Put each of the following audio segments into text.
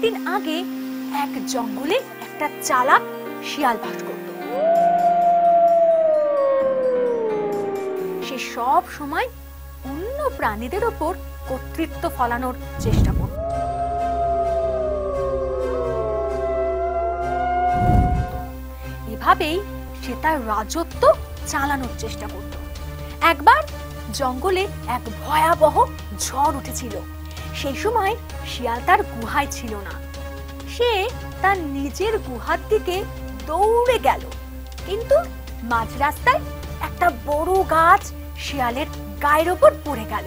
দিন আগে এক জঙ্গলে একটা চালাক শিয়াল বাস করত। সে সব সময় অন্য প্রাণীদের ওপর কর্তৃত্ব ফলানোর চেষ্টা করত। এভাবেই সে তার রাজত্ব চালানোর চেষ্টা করত। একবার জঙ্গলে এক ভয়াবহ ঝড় উঠেছিল। সেই সময় শিয়াল তার গুহায় ছিল না। সে তার নিজের গুহার দিকে দৌড়ে গেল, কিন্তু মাঝ রাস্তায় একটা বড় গাছ শিয়ালের গায়ের ওপর পড়ে গেল।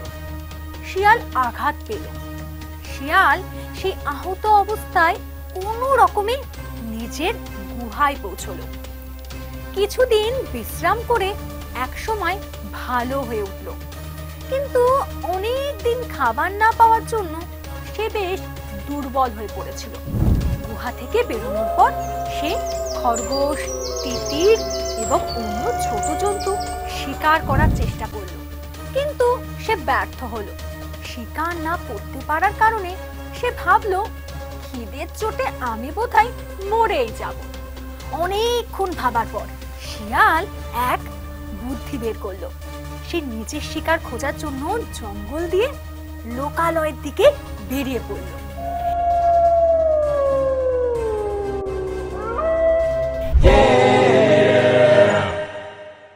শিয়াল আঘাত পেল। শিয়াল সেই আহত অবস্থায় কোনো রকমে নিজের গুহায় পৌঁছলো। কিছুদিন বিশ্রাম করে একসময় ভালো হয়ে উঠল, কিন্তু অনেক দিন খাবার না পাওয়ার জন্য সে বেশ দুর্বল হয়ে পড়েছিল। গুহা থেকে বেরোনোর পর সে খরগোশ, তিতির এবং অন্য ছোট জন্তু শিকার করার চেষ্টা করল, কিন্তু সে ব্যর্থ হলো। শিকার না করতে পারার কারণে সে ভাবলো, খিদের চোটে আমি বোধহয় মরেই যাব। অনেকক্ষণ ভাবার পর শিয়াল এক বুদ্ধি বের করলো। সে নিজের শিকার খোঁজার জন্য জঙ্গল দিয়ে লোকালয়ের দিকে বেরিয়ে পড়ল।